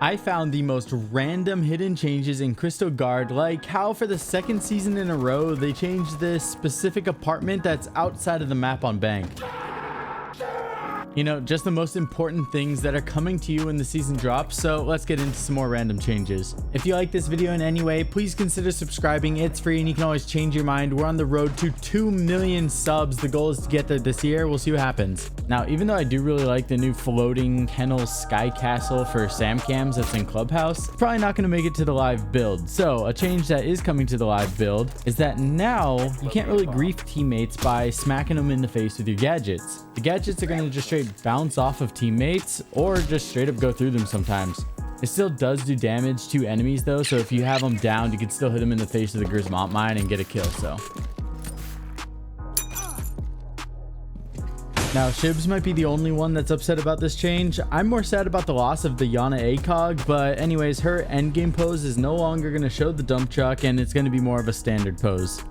I found the most random hidden changes in Crystal Guard, like how for the second season in a row, they changed this specific apartment that's outside of the map on Bank. You know, just the most important things that are coming to you when the season drops. So let's get into some more random changes. If you like this video in any way, please consider subscribing. It's free and you can always change your mind. We're on the road to 2 million subs. The goal is to get there this year. We'll see what happens. Now, even though I do really like the new floating kennel sky castle for Sam Cams that's in Clubhouse, probably not going to make it to the live build. So a change that is coming to the live build is that now you can't really grief teammates by smacking them in the face with your gadgets. The gadgets are going to just straight bounce off of teammates or just straight up go through them sometimes. It still does do damage to enemies though, so if you have them down, you can still hit them in the face with a Grismont mine and get a kill. So now Shibs might be the only one that's upset about this change. I'm more sad about the loss of the Yana ACOG, but anyways, her endgame pose is no longer going to show the dump truck and it's going to be more of a standard pose.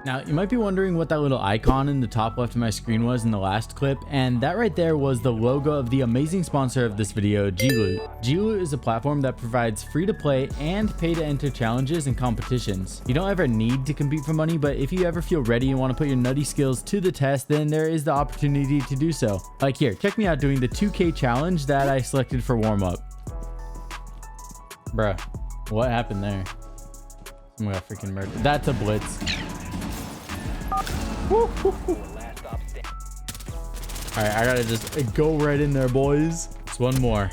Now, you might be wondering what that little icon in the top left of my screen was in the last clip, and that right there was the logo of the amazing sponsor of this video, G-Loot. G-Loot is a platform that provides free-to-play and pay-to-enter challenges and competitions. You don't ever need to compete for money, but if you ever feel ready and want to put your nutty skills to the test, then there is the opportunity to do so. Like here, check me out doing the 2K challenge that I selected for warm-up. Bruh, what happened there? Someone got freaking murdered. That's a blitz. All right, I gotta just go right in there, boys. It's one more.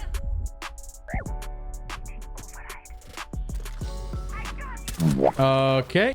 Okay.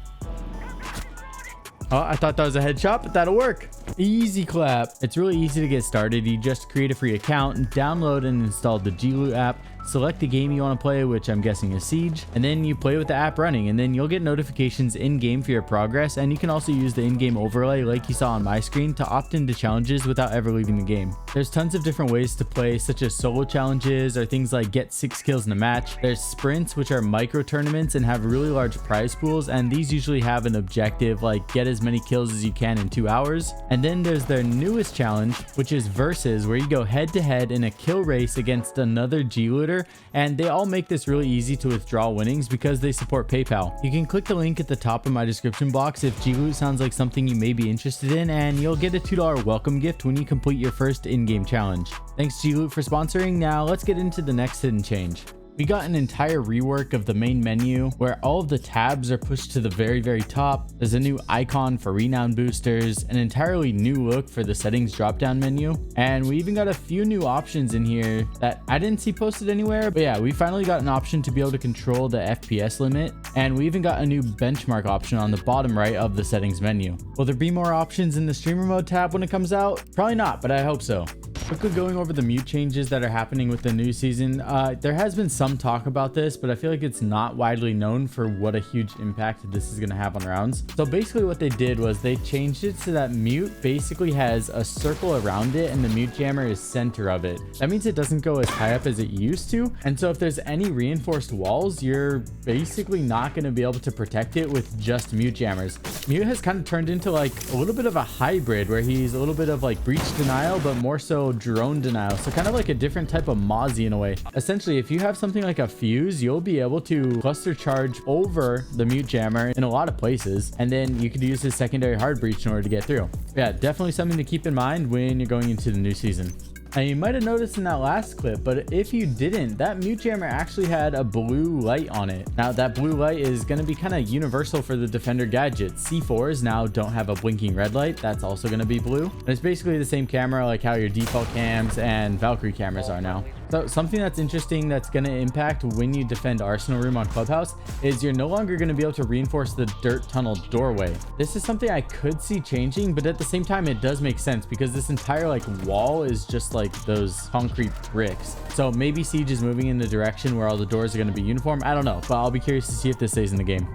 Oh, I thought that was a headshot, but that'll work. Easy clap. It's really easy to get started. You just create a free account and download and install the G-Loot app. Select the game you want to play, which I'm guessing is Siege, and then you play with the app running, and then you'll get notifications in-game for your progress, and you can also use the in-game overlay like you saw on my screen to opt into challenges without ever leaving the game. There's tons of different ways to play, such as solo challenges or things like get 6 kills in a match. There's sprints, which are micro tournaments and have really large prize pools, and these usually have an objective like get as many kills as you can in 2 hours. And then there's their newest challenge, which is Versus, where you go head to head in a kill race against another G-Looter, and they all make this really easy to withdraw winnings because they support PayPal. You can click the link at the top of my description box if G-Loot sounds like something you may be interested in, and you'll get a $2 welcome gift when you complete your first in-game challenge. Thanks G-Loot for sponsoring. Now let's get into the next hidden change. We got an entire rework of the main menu where all of the tabs are pushed to the very top. There's a new icon for renown boosters, an entirely new look for the settings drop-down menu, and we even got a few new options in here that I didn't see posted anywhere. But yeah, we finally got an option to be able to control the FPS limit, and we even got a new benchmark option on the bottom right of the settings menu. Will there be more options in the streamer mode tab when it comes out? Probably not, but I hope so. Quickly going over the mute changes that are happening with the new season. There has been some talk about this, but I feel like it's not widely known for what a huge impact this is going to have on rounds. So basically what they did was they changed it so that mute basically has a circle around it and the mute jammer is center of it. That means it doesn't go as high up as it used to. And so if there's any reinforced walls, you're basically not going to be able to protect it with just mute jammers. Mute has kind of turned into like a little bit of a hybrid where he's a little bit of like breach denial, but more so drone denial. So kind of like a different type of Mozzie in a way. Essentially, if you have something like a fuse, you'll be able to cluster charge over the mute jammer in a lot of places, and then you could use his secondary hard breach in order to get through. Yeah, definitely something to keep in mind when you're going into the new season. And you might have noticed in that last clip, but if you didn't, that mute jammer actually had a blue light on it. Now that blue light is going to be kind of universal for the Defender gadgets. C4s now don't have a blinking red light. That's also going to be blue. And it's basically the same camera like how your default cams and Valkyrie cameras are now. So something that's interesting that's going to impact when you defend Arsenal Room on Clubhouse is you're no longer going to be able to reinforce the dirt tunnel doorway. This is something I could see changing, but at the same time it does make sense because this entire like wall is just like those concrete bricks. So maybe Siege is moving in the direction where all the doors are going to be uniform. I don't know, but I'll be curious to see if this stays in the game.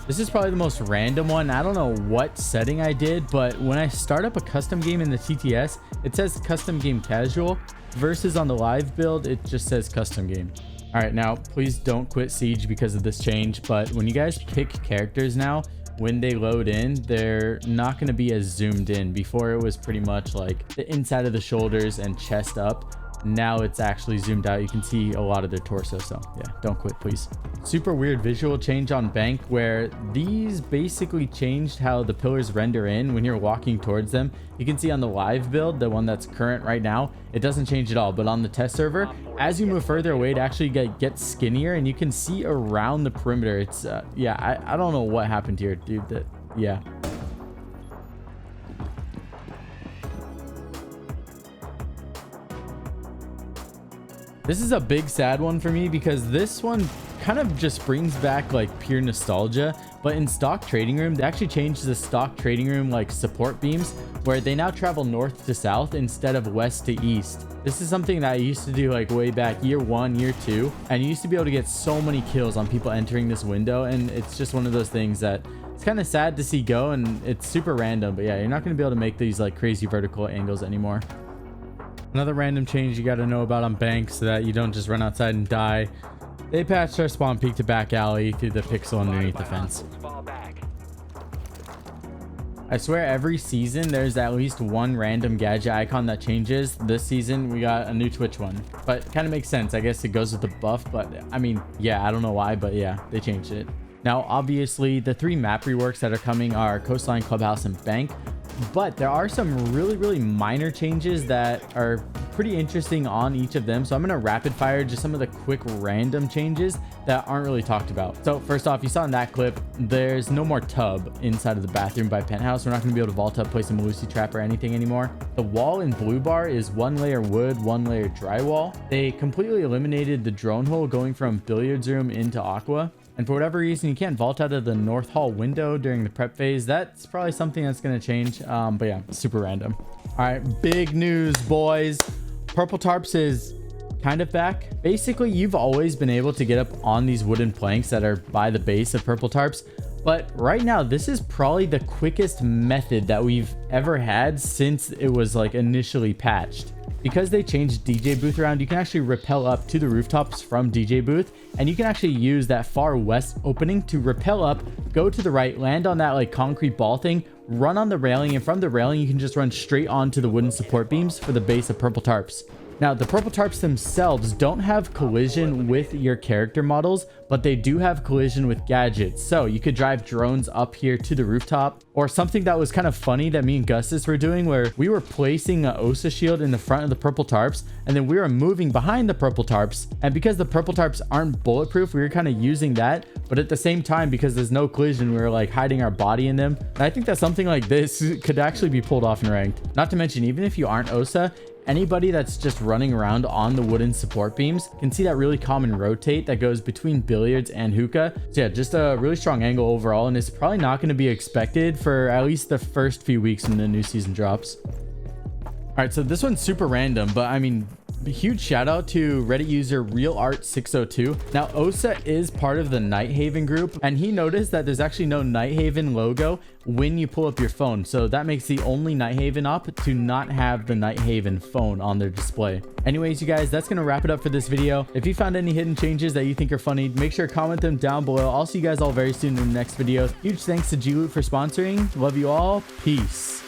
This is probably the most random one. I don't know what setting I did, but when I start up a custom game in the TTS, it says custom game casual. Versus on the live build, it just says custom game. All right, now please don't quit Siege because of this change, but when you guys pick characters now, when they load in, they're not going to be as zoomed in. Before it was pretty much like the inside of the shoulders and chest up. now it's actually zoomed out. You can see a lot of their torso. So yeah, don't quit, please. Super weird visual change on bank where these basically changed how the pillars render in when you're walking towards them. You can see on the live build, the one that's current right now, it doesn't change at all. But on the test server, as you move further away, it actually gets skinnier and you can see around the perimeter. It's yeah, I don't know what happened here, dude. Yeah. This is a big sad one for me because this one kind of just brings back like pure nostalgia. But in stock trading room, they actually changed the stock trading room like support beams where they now travel north to south instead of west to east. This is something that I used to do like way back year 1, year 2, and you used to be able to get so many kills on people entering this window. And it's just one of those things that it's kind of sad to see go, and it's super random. But yeah, you're not going to be able to make these like crazy vertical angles anymore. Another random change you got to know about on banks so that you don't just run outside and die. They patched our spawn peak to back alley through the pixel underneath the fence. I swear every season there's at least one random gadget icon that changes. This season we got a new Twitch one, but kind of makes sense. I guess it goes with the buff, but I mean, yeah, I don't know why, but yeah, they changed it. Now, obviously the 3 map reworks that are coming are coastline, clubhouse, and bank. But there are some really minor changes that are pretty interesting on each of them. So I'm going to rapid fire just some of the quick random changes that aren't really talked about. So first off, you saw in that clip, there's no more tub inside of the bathroom by penthouse. We're not going to be able to vault up, place a Malusi trap or anything anymore. The wall in blue bar is 1 layer wood, 1 layer drywall. They completely eliminated the drone hole going from billiards room into aqua. And for whatever reason, you can't vault out of the north hall window during the prep phase. That's probably something that's going to change. But yeah, super random. All right, big news, boys. Purple tarps is kind of back. Basically, you've always been able to get up on these wooden planks that are by the base of purple tarps. But right now, this is probably the quickest method that we've ever had since it was like initially patched. Because they changed DJ booth around, you can actually rappel up to the rooftops from DJ booth, and you can actually use that far west opening to rappel up, go to the right, land on that like concrete ball thing, run on the railing, and from the railing you can just run straight onto the wooden support beams for the base of purple tarps. Now, the purple tarps themselves don't have collision with your character models, but they do have collision with gadgets. So you could drive drones up here to the rooftop, or something that was kind of funny that me and Gustus were doing where we were placing an OSA shield in the front of the purple tarps, and then we were moving behind the purple tarps. And because the purple tarps aren't bulletproof, we were kind of using that. But at the same time, because there's no collision, we were like hiding our body in them. And I think that something like this could actually be pulled off in ranked. Not to mention, even if you aren't OSA, anybody that's just running around on the wooden support beams can see that really common rotate that goes between billiards and hookah. So yeah, just a really strong angle overall, and it's probably not going to be expected for at least the first few weeks when the new season drops. All right, so this one's super random, but I mean, huge shout out to Reddit user RealArt602. Now, Osa is part of the Nighthaven group, and he noticed that there's actually no Nighthaven logo when you pull up your phone. So that makes the only Nighthaven op to not have the Nighthaven phone on their display. Anyways, you guys, that's going to wrap it up for this video. If you found any hidden changes that you think are funny, make sure to comment them down below. I'll see you guys all very soon in the next video. Huge thanks to G-Loot for sponsoring. Love you all. Peace.